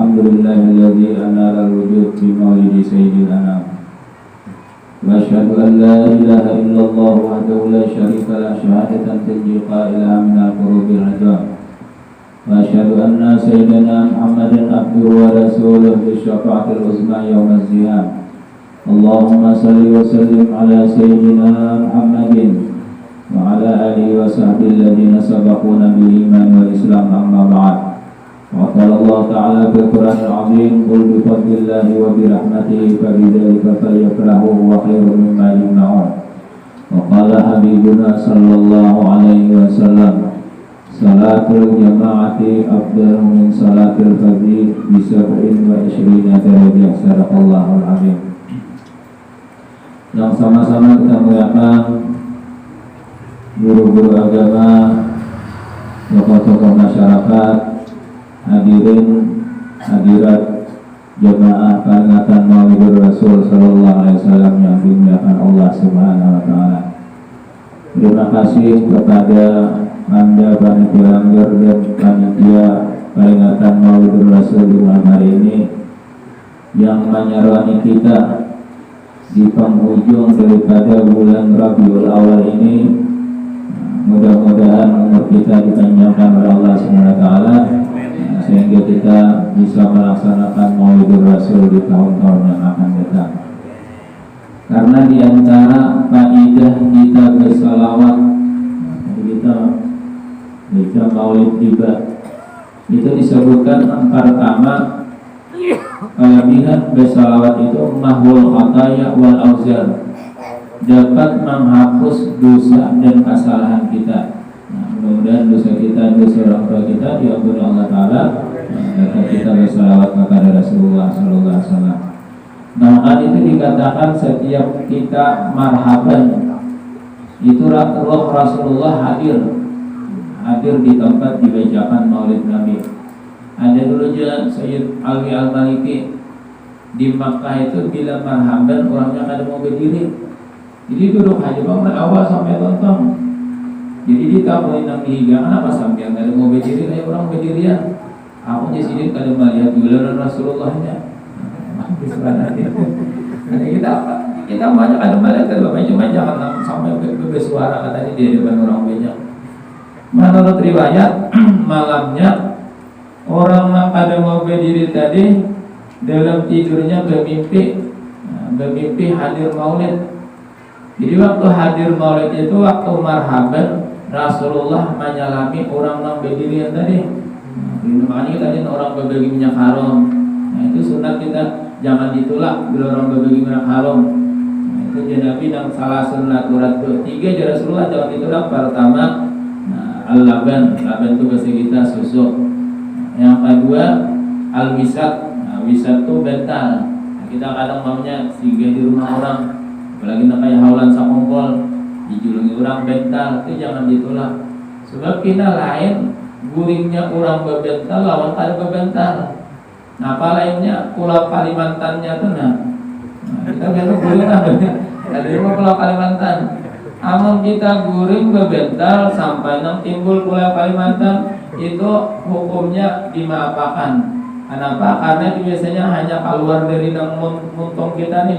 alhamdulillahilladzi anara al-wujud bi maulidi sayyidil anam. Wa asyhadu an la ilaha illallah wahdahu la syarika lah syahadatan tunji qailaha min al-qurubil ajam. Wa asyhadu anna sayyidina Muhammadan abduhu wa rasuluhu bi syafa'atil uzma yaumaz ziham. Allahumma salli wa sallim ala sayyidina Muhammadin wa ala alihi wa sahbihi alladhina sabaquna bil iman wal islam amma ba'd. Wa qala Allah ta'ala fil Qur'anil 'azim qul bi fadlillahi wa bi rahmatihi fa bidzalika falyafrahu wa khairun mimma yajma'un. Wa qala habibuna sallallahu alaihi wasallam salatul jama'ati afdalu min salatil fardhi bi 27 darajah sadaqallahul 'azim. Yang sama-sama kita muliakan guru-guru agama, tokoh-tokoh masyarakat, hadirin hadirat jemaah peringatan Maulidur Rasul sallallahu alaihi wasallam yang dimuliakan Allah Subhanahu wa taala. Terima kasih kepada Anda panitia langgar dan panitia peringatan Maulidur Rasul di malam hari ini yang menyertai kita di penghujung daripada bulan Rabiul Awal ini. Mudah-mudahan umur kita dipanjangkan oleh Allah Subhanahu wa taala sehingga kita bisa melaksanakan Maulidur Rasul di tahun-tahun yang akan datang. Karena di antara faedah kita bersalawat, kita baca Maulid tiba, itu disebutkan yang pertama, kelebihan bersalawat itu mahwul khataya wal auzar, dapat menghapus dosa dan kesalahan kita. Mudah-mudahan dosa kita, dosa orang tua kita diampuni Allah Ta'ala karena kita bersalawat kepada Rasulullah Sallallahu Alaihi Wasallam. Nah, hal itu dikatakan setiap kita marhaban, itu roh Rasulullah hadir di tempat dibacakan Maulid Nabi. Ada dulu aja Sayyid Alwi Al-Maliki di Makkah itu bila marhaban orangnya kada mau berdiri, jadi duduk aja bangun awal sampai tonton. Jadi ditamuin nang higa, kenapa sampai kada mau berdiri? Ayo orang berdirian. Aku di sini kada melihat gularan Rasulullahnya. Jadi kita banyak ada melihat kalau cuma jangan sampai bersuara katanya di depan orang banyak. Menurut riwayat malamnya orang yang pada mau berdiri tadi dalam tidurnya bermimpi hadir Maulid. Jadi waktu hadir Maulid itu waktu marhaban Rasulullah menyalami orang yang berdiri tadi. Makanya tadi orang berbagi minyak haram. Nah itu sunat kita jangan ditolak bila orang berbagi minyak haram. Nah itu Nabi yang salah sunat urat ketiga jadi Rasulullah jangan ditolak. Pertama, al-laban itu bahasa kita susu. Yang kedua al-wisat. Nah, wisat itu bental. Nah, kita kadang maunya singgah di rumah orang, apalagi kayak haulan sakongkol, dijulungi orang bental, itu jangan ditolak. Sebab kita lain guringnya orang bebental lawan kada bebental. Nah apa lainnya Pulau Kalimantannya tuh kita biasa guring ada lima Pulau Kalimantan. Amun kita guring bebental sampai nang timbul Pulau Kalimantan, itu hukumnya dimaafkan. Kenapa? Karena biasanya hanya keluar dari nang muntong kita nih,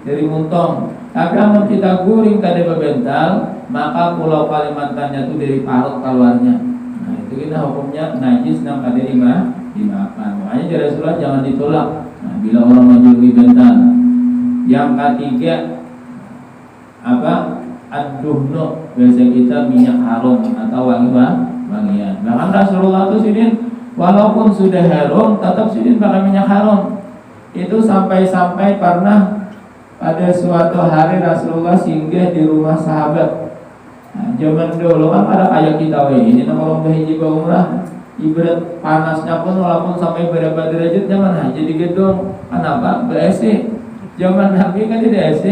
dari muntong. Tapi amun kita guring kada bebental, maka Pulau Kalimantannya itu dari parut keluarnya. Nah itu kita hukumnya najis nang kada dimaafkan. Makanya jadi Rasulullah jangan ditolak. Nah bila orang menjuluki bental. Yang ketiga apa? Ad-duhnu, biasa kita minyak harum atau wangian. Bahkan Rasulullah itu sidin walaupun sudah harum tetap sidin pakai minyak harum. Itu sampai pernah pada suatu hari Rasulullah singgah di rumah sahabat. Nah, zaman dulu kan ada kayak kita ini kalau berhiji umrah, ibarat panasnya pun walaupun sampai berapa derajat zaman aja di gedung. Kenapa? Ber-AC. Zaman Nabi kan tidak AC.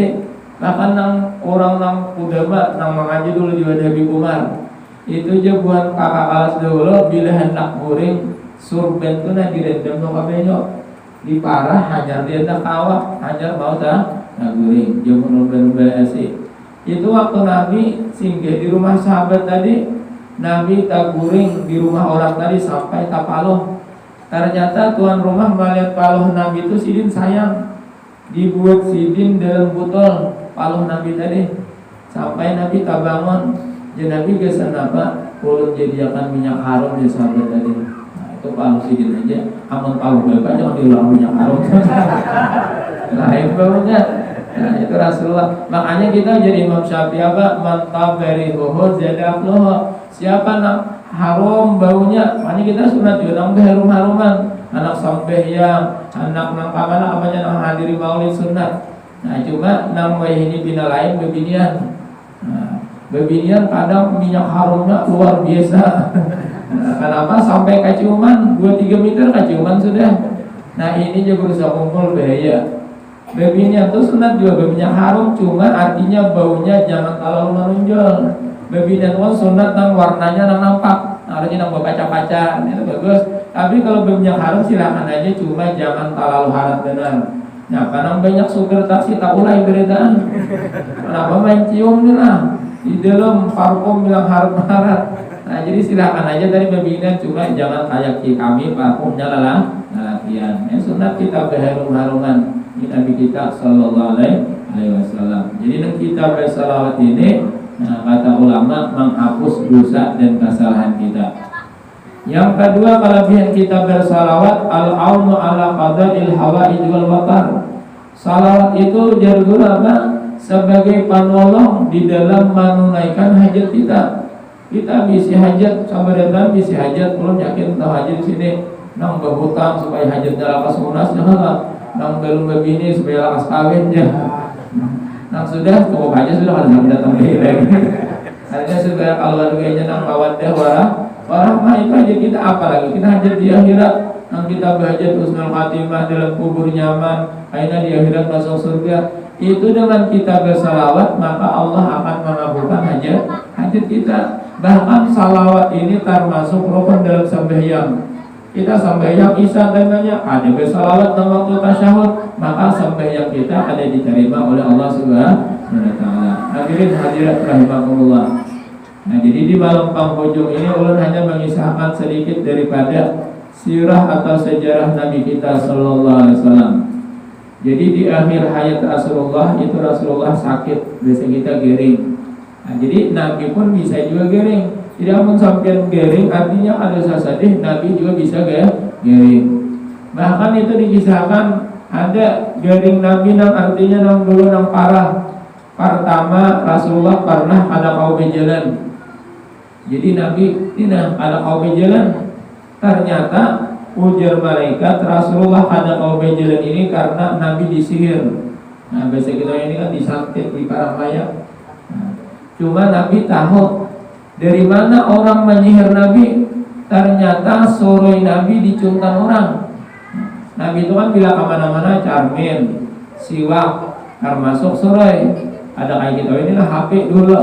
Bahkan nang orang nang udama nang mengaji dulu di Habib Umar. Itu aja buat kakak kelas dulu bila hendak guring surben tu na direndam no kabelyo. Di parah hajar dia nak kawak, hajar mau dah guring. Jom urban AC. Itu waktu Nabi singgah di rumah sahabat tadi, Nabi tak guring di rumah orang tadi sampai tapaloh. Ternyata tuan rumah melihat paluh Nabi itu sidin sayang, dibuat sidin dalam botol paluh Nabi tadi. Sampai Nabi tak bangun, jadi Nabi gesan apa? Ulun jadi akan minyak harum ya sahabat tadi. Nah itu paluh sidin aja. Amun paluh bapak jangan diulang minyak harum. Lain baunya. Nah itu Rasulullah. Makanya kita jadi Imam Syafi'i apa? Mantap dari hoho zadafloho. Siapa nak harum baunya? Makanya kita sunat juga nambah harum-haruman. Anak sampai yang anak nang kamana apanya nang hadiri maulid sunat. Nah cuma nang ini bina lain bebinian. Nah, bebinian kadang minyak harumnya luar biasa. Nah, kenapa sampai kaciuman 2-3 meter kaciuman sudah. Nah ini juga berusaha kumpul bahaya. Bebinian itu sunat juga berminyak harum, cuma artinya baunya jangan terlalu menonjol. Bebinian itu sunat nang warnanya nang nampak, artinya nang baca-baca, itu bagus. Tapi kalau berminyak harum silakan aja, cuma jangan terlalu haram benar. Nah karena banyak supir taksi tak ulai beredaan. Kenapa main cium nih lah di dalam parfum bilang harum-haram. Nah jadi silakan aja dari bebinian, cuma jangan kayak kami parfumnya lalang latihan. Sunat kita berharum-haruman. Ini Nabi kita Sallallahu Alaihi Wasallam. Jadi dengan kita bersalawat ini, nah, kata ulama menghapus dosa dan kesalahan kita. Yang kedua kelebihan kita bersalawat al-aunu ala qada'il hawaij wal watar. Salawat itu jargon apa? Sebagai penolong di dalam menunaikan hajat kita. Kita bisi hajat sama dengan bisi hajat, belum yakin tahu hajat di sini. Nang berhutang supaya hajatnya lakas lunas, janganlah. Nang belum begini supaya lakas kawinnya. Nang sudah cukup aja sudah kalau datang lagi. Artinya supaya keluarganya nang mawaddah warahmah itu aja kita apa lagi? Kita hajat di akhirat. Nang kita berhajat husnul khatimah dalam kubur nyaman, akhirnya di akhirat masuk surga. Itu dengan kita bersalawat maka Allah akan mengabulkan hajat kita. Bahkan salawat ini termasuk rukun dalam sembahyang. Kita sembahyang isya dengannya ada bersalawat dalam waktu tasyahud, maka sembahyang kita ada diterima oleh Allah Subhanahu wa taala. Hadirin hadirat rahimakumullah. Nah, jadi di malam penghujung ini ulun hanya mengisahkan sedikit daripada sirah atau sejarah Nabi kita sallallahu alaihi wasallam. Jadi di akhir hayat Rasulullah itu Rasulullah sakit, biasa kita gering. Nah, jadi Nabi pun bisa juga gering. Tidak akan sampai gering, artinya ada sasadih Nabi juga bisa gering. Bahkan itu dikisahkan ada gering Nabi nang artinya nang dulu nang parah. Pertama Rasulullah pernah ada kaum jalan. Jadi Nabi ini ada kaum jalan. Ternyata ujar malaikat Rasulullah ada kaum jalan ini karena Nabi disihir. Nah biasa kita ini kan disantet di parang layak. Nah, cuma Nabi tahu dari mana orang menyihir Nabi. Ternyata soroi Nabi dicuntan orang. Nabi itu kan bila kemana-mana carmin, siwak, termasuk soroi. Ada kayak gitu inilah HP dulu.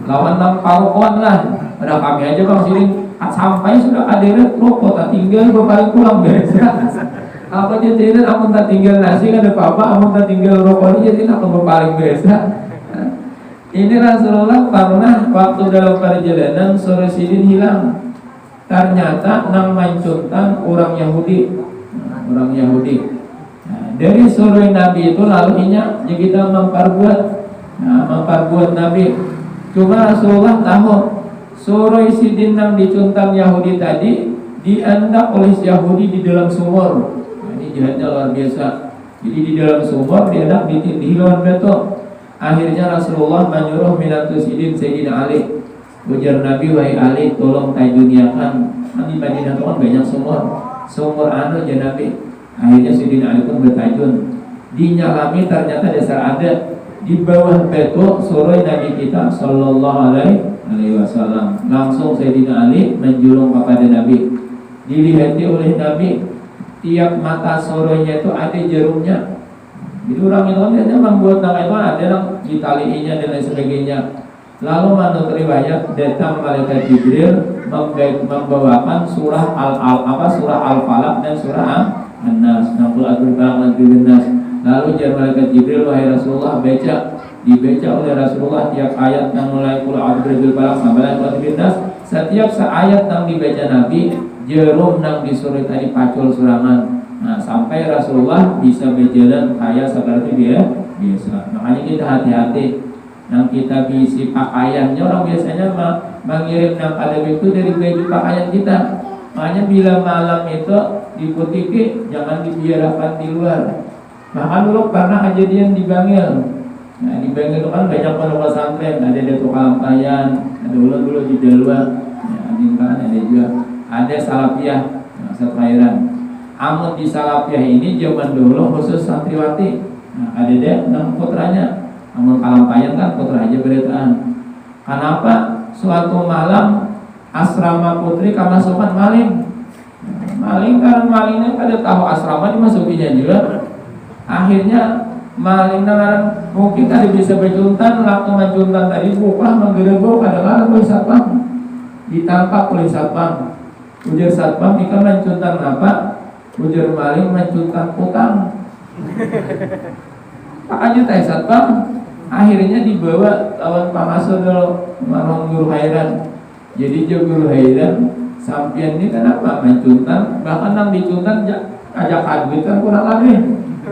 Lawan nang parukuan lah. Ada kami aja bang sini sampai sudah ada rokok tak tinggal paling pulang biasa. Apa dia tidak amun tak tinggal nasi kan ada apa-apa, amun tak tinggal rokok ini jadi aku paling biasa. Ini Rasulullah pernah waktu dalam perjalanan sore sidin hilang. Ternyata nang mancuntan orang Yahudi. Orang Yahudi. Nah, dari sore Nabi itu lalu inya kita memperbuat Nabi. Cuma Rasulullah tahu sore sidin nang dicuntang Yahudi tadi diandak oleh Yahudi di dalam sumur. Nah, ini jahatnya luar biasa. Jadi di dalam sumur diandak ditindih lawan beto. Akhirnya Rasulullah menyuruh minatu sidin Sayyidina Ali. Ujar Nabi, wahai Ali, tolong tajuniakan. Nanti Madinah itu kan banyak sumur anu ya Nabi. Akhirnya Sayyidina Ali pun bertajun. Dinyalami ternyata dasar ada di bawah beto suroi Nabi kita Sallallahu Alaihi Wasallam. Langsung Sayyidina Ali menjulung kepada Nabi. Dilihati oleh Nabi, tiap mata soroinya itu ada jarumnya. Jadi orang itu kan membuat nama itu ada yang ditaliinya dan lain sebagainya. Lalu menurut riwayat datang malaikat Jibril membawakan surah surah Al-Falaq dan surah An-Nas. Lalu malaikat Jibril, wahai Rasulullah, dibaca oleh Rasulullah tiap ayat yang mulai qul a'udzu birabbil falaq sampai qul a'udzu Nas. Setiap ayat yang dibaca Nabi jerum nang disuruh tadi pacul surangan. Nah, sampai Rasulullah bisa berjalan kayak seperti dia biasa. Makanya kita hati-hati. Yang kita bisi pakaiannya, orang biasanya mengirim yang ada itu dari baju pakaian kita. Makanya bila malam itu diputiki, jangan dibiarkan di luar. Bahkan dulu pernah kejadian di Bangil. Nah, di Bangil itu kan banyak pondok pesantren, ada di tukang kayan, ada dulu di Dalwa, ya, ada juga, ada Salafiyah, nah, Setrairan. Amun di Salafiyah ini zaman dulu khusus santriwati. Nah, ada deh 6 putranya. Amun kalampayan kan putra aja beritaan. Kenapa suatu malam asrama putri kemasukan maling? Maling kan malingnya pada tahu asrama dimasukinya juga. Akhirnya maling nangaran mungkin tadi bisa berjuntan, laku menjuntan tadi buka menggerebok kadang-kadang oleh satpam. Ditangkap oleh satpam. Ujar satpam ikan menjuntan apa? Ujar maling menjuntan utang. Pak aja teh satpam. Akhirnya dibawa lawan Pak dulu marong guru hairan. Jadi jo guru hairan sampian ini kenapa menjuntan bahkan nang dicuntan ajak duit kan kurang lagi.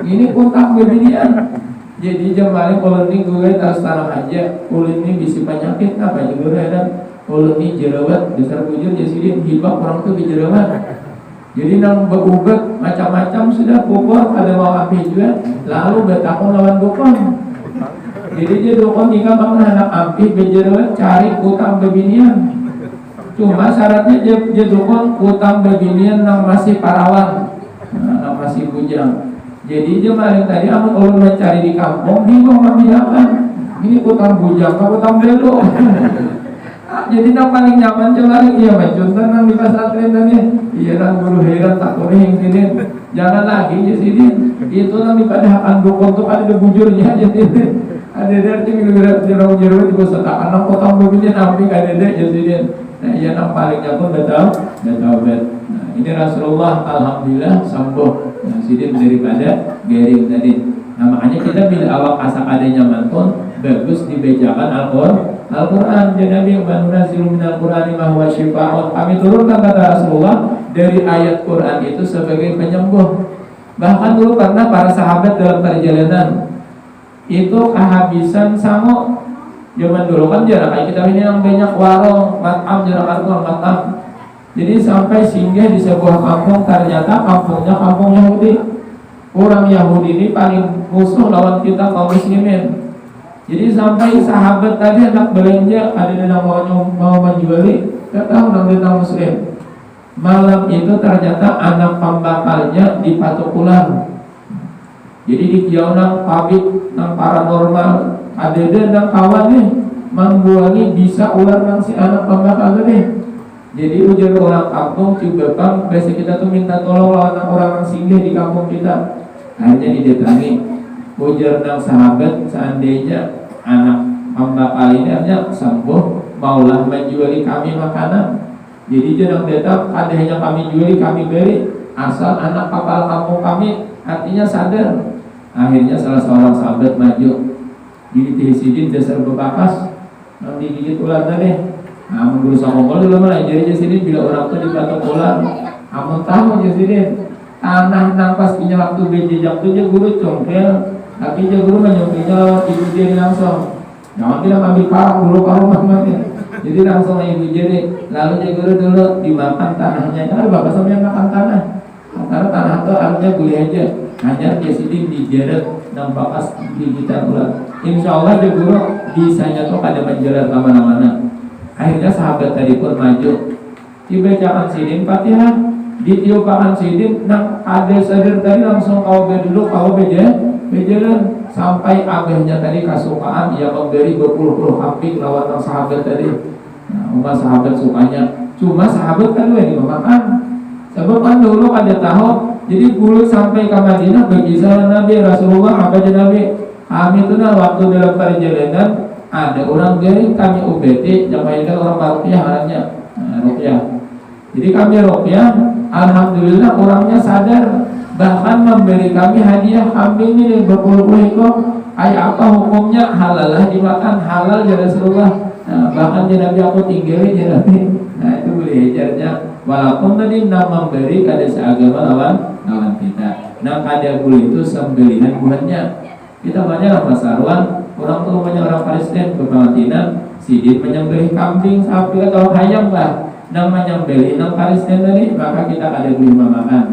Ini kontak beginian. Jadi jemaah kalau ini gue harus tanah aja. Kalau ini bisa penyakit apa juga ada. Kalau ini jerawat besar bujur jadi hibah orang tuh di jerawat. Jadi nang berubat macam-macam sudah pokok ada mau api juga. Lalu bertakon lawan dukun. Jadi dia dukun jika bangun anak api berjerawat cari utang beginian. Cuma syaratnya dia dukun utang beginian nang masih parawan, nang masih bujang. Jadi jemaah tadi amun ulun mencari di kampung bingung membedakan ini utang bujang apa utang belo. Jadi yang paling nyaman celari iya contoh nang di pesantren tadi iya nang guru heran tak yang sini jangan lagi ya sini itu nang dipadahakan dukun tuh ada bujurnya jadi ada dari jerau di pusat anak utang begini namping ada dari jadi nah iya nang paling nyaman betul. Nah ini Rasulullah alhamdulillah sembuh. Nah, sidin daripada garing tadi. Nah, makanya kita bila awak asak adanya mantun bagus dibacakan Al-Quran. Jadi Nabi menunazzilu minal Qur'ani ma huwa syifaa'un. Kami turunkan kata Rasulullah dari ayat Quran itu sebagai penyembuh. Bahkan dulu pernah para sahabat dalam perjalanan itu kehabisan sangu. Zaman dulu kan jarak kayak kita ini yang banyak warung, matam jarak matam. Jadi sampai singgah di sebuah kampung, ternyata kampungnya kampung Yahudi. Orang Yahudi ini paling musuh lawan kita kaum muslimin. Jadi sampai sahabat tadi anak belanja ada yang mau menjuali, kita tahu orang muslim. Malam itu ternyata anak pembakalnya dipatok ular. Jadi di kiau nang pabrik nang paranormal ada nang kawan nih membuangi bisa ular nang si anak pembakal tadi. Jadi ujar orang kampung coba bang, biasa kita tuh minta tolong lawan orang singgah di kampung kita. Akhirnya didatangi. Ujar nang sahabat seandainya anak pembakal ini artinya sembuh, maulah menjuali kami makanan. Jadi jangan datang, adanya kami juali kami beri asal anak kapal kampung kami artinya sadar. Akhirnya salah seorang sahabat maju. Jadi sidin dasar bebakas, nang digigit ular tadi. Nah, mengguru sama dulu malah jadi sini bila orang tuh dipatok ular, amun tahu jadi tanah nafas punya waktu bejejak tuh dia guru congkel, tapi dia guru menyupinya lewat ibu dia langsung. Jangan kita ambil parang dulu parang mamanya. Jadi langsung ibu jadi, lalu dia guru dulu dimakan tanahnya. Karena bapak sampai makan tanah, karena tanah itu artinya boleh aja. Hanya dia sini dijeret dan bakas gigitan ular. Insya Allah dia guru bisanya tuh ada menjelat kemana-mana. Akhirnya sahabat tadi pun maju. Dibacakan sidin Fatihah, ditiupakan sidin, nang ada sadar tadi langsung kau dulu kau bejalan sampai abahnya tadi kasukaan ia memberi berpuluh-puluh kambing lawan nang sahabat tadi. Nah, umat sahabat sukanya. Cuma sahabat kan yang dimakan. Sebab kan dulu ada tahu. Jadi dulu sampai ke Madinah berkisah Nabi Rasulullah apa aja Nabi. Kami itu waktu dalam perjalanan ada orang garing kami UBT jamaahkan orang ruqyah anaknya ruqyah. Jadi kami ruqyah, alhamdulillah orangnya sadar bahkan memberi kami hadiah kambing ini berpuluh-puluh ekor. Ayat apa hukumnya halalah dimakan halal ya Rasulullah. Nah, bahkan Nabi aku tinggalin Nabi. Nah itu boleh ejarnya. Walaupun tadi nama memberi kada seagama lawan kita. Nah kada boleh itu sembelihan buahnya. Kita banyak masaruan orang tua banyak orang Palestina ke Palestina. Sidin menyembelih kambing, sapi atau ayam lah. Nang menyembelih nang Palestina tadi maka kita kada boleh makan.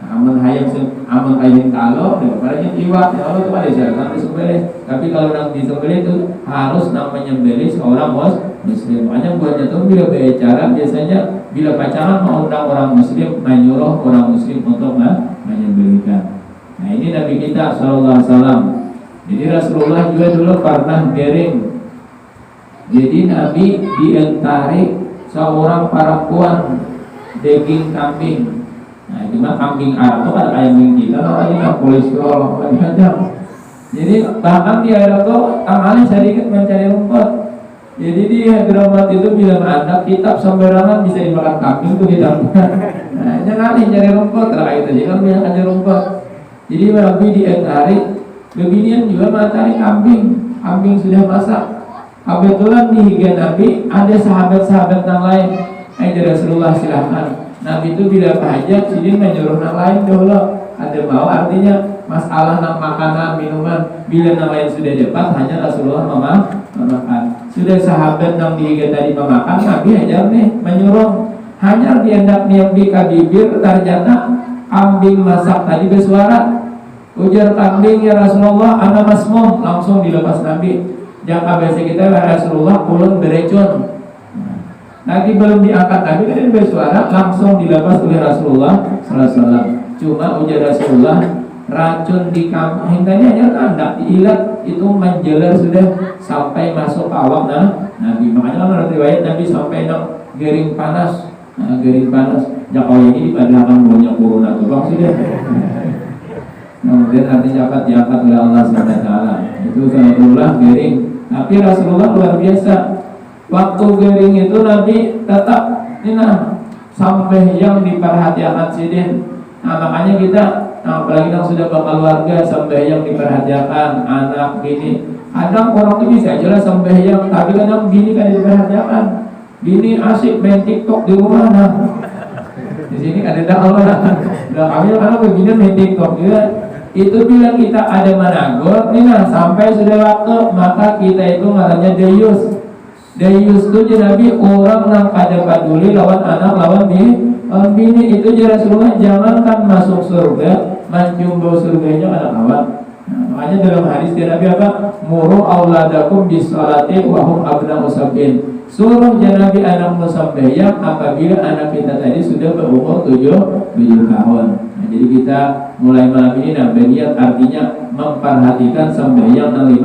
Amun ayam kalau daripada yang iwak ya Allah itu ada syarat disembelih. Tapi kalau nang disembelih itu harus nang menyembelih seorang muslim. Makanya buatnya tuh bila bicara biasanya bila pacaran mengundang orang muslim, menyuruh orang muslim untuk menyembelihkan. Nah ini Nabi kita sallallahu alaihi wasallam. Jadi Rasulullah juga dulu pernah gering. Jadi Nabi diantarik seorang perempuan daging kambing. Nah itu mah kambing Arab itu kan ayam kita, namanya kolesterol macam-macam. Jadi bahkan di Arab itu tangannya sedikit mencari rumput. Jadi di Hadramaut itu bila ada kitab sembarangan bisa dimakan kambing itu kitabnya. Nah jangan cari rumput lah itu, jangan banyak cari rumput. Jadi Nabi diantarik, beginian juga mencari kambing sudah masak. Kebetulan di higa Nabi ada sahabat-sahabat yang lain. Rasulullah silahkan. Nabi itu bila hajat, sidin menyuruh yang lain dulu. Ada mau artinya masalah nak makanan, minuman. Bila yang lain sudah dapat, hanya Rasulullah memakan. Sudah sahabat yang dihiga tadi memakan, Nabi hajar nih menyuruh. Hanya dihendak niambi kabibir, ternyata kambing masak tadi bersuara. Ujar kambing ya Rasulullah, ana masmum, langsung dilepas Nabi. Jaka biasa kita Rasulullah pulang berecun. Nanti belum diangkat Nabi kan bersuara langsung dilepas oleh Rasulullah sallallahu alaihi wasallam. Cuma ujar Rasulullah racun di kambing tadi hanya tidak diilat itu menjelar sudah sampai masuk ke awak Nabi. Makanya menurut riwayat Nabi sampai garing panas. Garing panas. Jauh ini dipadahkan banyak corona tuh sudah. Kemudian nanti dapat diangkat oleh Allah SWT. Itu Rasulullah garing. Tapi Rasulullah luar biasa. Waktu garing itu Nabi tetap sampai yang diperhatikan sidin. Nah makanya kita apalagi yang sudah berkeluarga sampai yang diperhatikan anak bini. Kadang orang itu bisa aja lah sampai yang, tapi kadang bini kan diperhatikan. Bini asik main TikTok di rumah Di sini ada dakwah. Udah kami karena begini main TikTok juga. Itu bila kita ada managot, sampai sudah waktu maka kita itu ngarannya deyus. Deyus itu Nabi orang yang kada peduli lawan anak lawan bini itu Rasulullah jangankan masuk surga, mencium bau surganya anak lawan. Makanya dalam hadis Nabi apa? Muru auladakum bisolati wa hum abna'u sab'in. Suruh Nabi anak musambayang apabila anak kita tadi sudah berumur 7 tahun. Nah, jadi kita mulai malam ini niat artinya memperhatikan sembahyang 5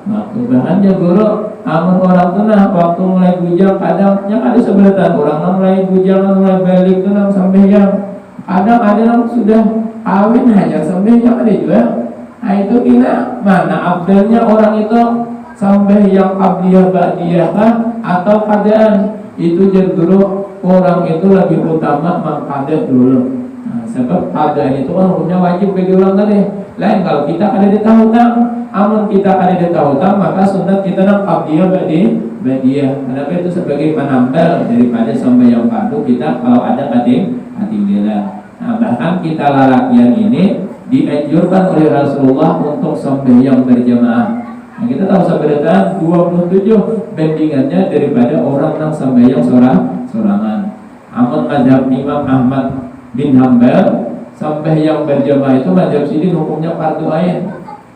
waktu. Bahkan guru amun orang tuh waktu mulai bujang kadang yang ada sebelatan orang mulai bujang mulai balik tuh sembahyang. Kadang ada yang sudah kawin hanya sembahyang ada juga. Nah itu kita mana abdalnya orang itu sembahyang qabliyah ba'diyah atau qadaan itu guru orang itu lebih utama mengqada dulu. Nah, sebab qadaan itu kan hukumnya wajib bagi orang tadi. Lain kalau kita ada di tahutang, amun kita ada di tahutang maka sunat kita nak qabliyah ba'diyah. Kenapa itu sebagai penambal daripada sembahyang fardu kita kalau ada ketinggalan. Nah, bahkan kita lalakian ini dianjurkan oleh Rasulullah untuk sembahyang berjamaah. Nah, kita tahu sebenarnya 27 bandingannya daripada orang yang sembahyang sorangan. Amun mazhab Imam Ahmad bin Hanbal sembahyang berjamaah itu mazhab sidin hukumnya fardu ain.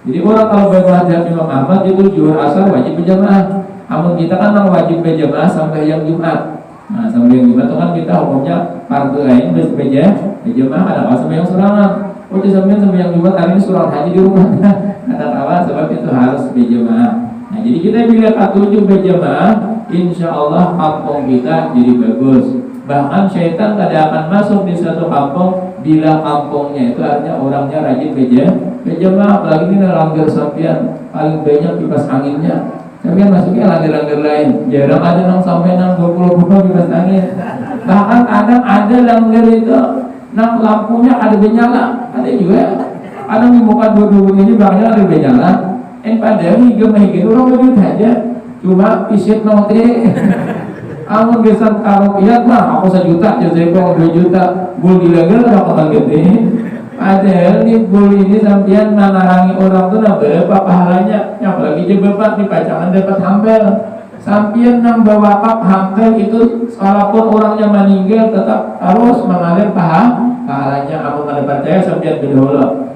Jadi orang kalau mazhab Imam Ahmad itu zuhur asar wajib berjamaah. Amun kita kan yang wajib berjamaah sembahyang Jumat. Nah, sembahyang Jumat itu kan kita hukumnya fardu ain berjamaah ada sembahyang sorangan. Oh di sembahyang Jumat hari ini surah haji di rumah kata kawan sebab itu harus berjamaah. Nah jadi kita bila ketujuh berjamaah, insya Allah kampung kita jadi bagus. Bahkan syaitan tidak akan masuk di satu kampung bila kampungnya itu artinya orangnya rajin berjamaah. Apalagi ini langgar sampian paling banyak kipas anginnya. Sampian masuknya langgar-langgar lain. Jarang ada yang sampai 20 kipas angin. Bahkan kadang ada langgar itu lampunya ada benyala, ada juga. Ada membuka dua-dua ini bahkan ada benyala. Padahal hingga orang begitu saja. cuma pisit nanti amun gesan karupiat mah aku 1 juta jadi kok 2 juta bul dilagal bakal gede. Padahal nih bul ini sampean menarangi orang tuh berapa pahalanya, apalagi je bapak di pacangan dapat hampel. Sampian nang bawa wakaf hampir itu walaupun orangnya meninggal tetap harus mengalir pahalanya. Kamu pada percaya sampian bedola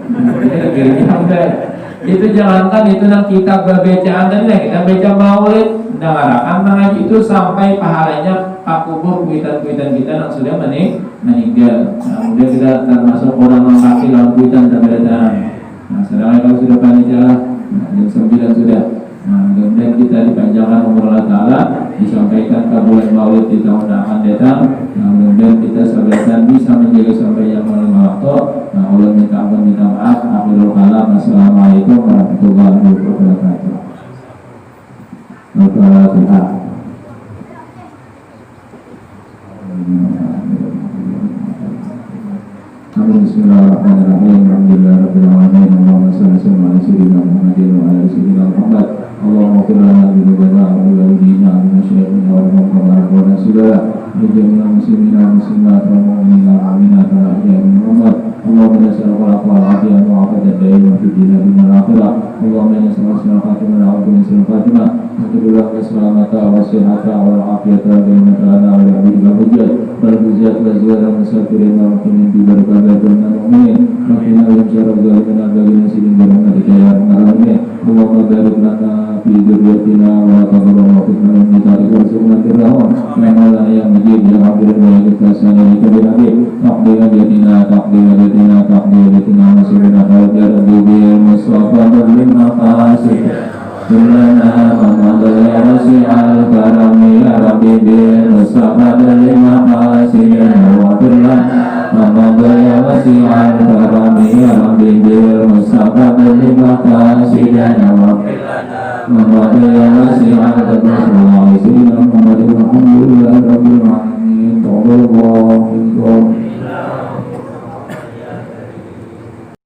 itu jangankan itu nang kita berbacaan tadi kita baca maulid ngarahkan mengaji itu sampai pahalanya kubur kuitan-kuitan kita yang sudah meninggal. Nah, kemudian kita termasuk orang yang kaki lawan kuitan dan berdatang. Nah, sedangkan kalau sudah panitia jam 9 sudah. Nah, kemudian kita dipanjangkan umur Allah Ta'ala, disampaikan kabulan maulid di tahun yang akan datang. Nah, kemudian kita sabarkan bisa menjaga sampai yang malam waktu. Nah, Allah minta ampun, minta maaf. Akhirul kalam. Assalamualaikum warahmatullahi wabarakatuh. Al-Fatihah. Bismillahirrahmanirrahim. Alhamdulillahirabbil alamin. Allahumma shalli ala sayyidina Muhammadin wa ala sayyidina Muhammad. Allahumma qul lana bi dzunubina wa bi walidina wa bi syaikhina wa rabbana subhana jami'al muslimina wa muslimat wal mu'minina wal mu'minat wa ahya'i min Muhammad. Allahumma nas'aluka al-afiyah wa al-afiyah daima fid dunya wal akhirah. Allahumma nas'aluka al-khatimah wa al khatimah. Alhamdulillah wassalamata wa sihhata wa al-afiyata bainaka lana wa li abdika hujjat wal hujjat wa ziyara musafirin wa muqimin bi barakatil mu'minin wa qina min syarri dzalika bagi sidin barakatika ya rabbal alamin. Allahumma barik lana fi dzurriyyatina wa taqabbal minna innaka antas samiul alim. Ya Majid ya Hadir wa ya Kasana ya Kabir Habib taqdir hadiyatina taqdir hadiyatina taqdir hadiyatina masirina ya rabbi bil mustafa bil maqasid Kullana mamadaya wasi'al karami ya Rabbi bil mustafa bil maqasid wa kullana mamadaya wasi'al karami ya Rabbi bil mustafa bil maqasid wa kullana mamadaya wasi'al karami ya Rabbi bil mustafa bil maqasid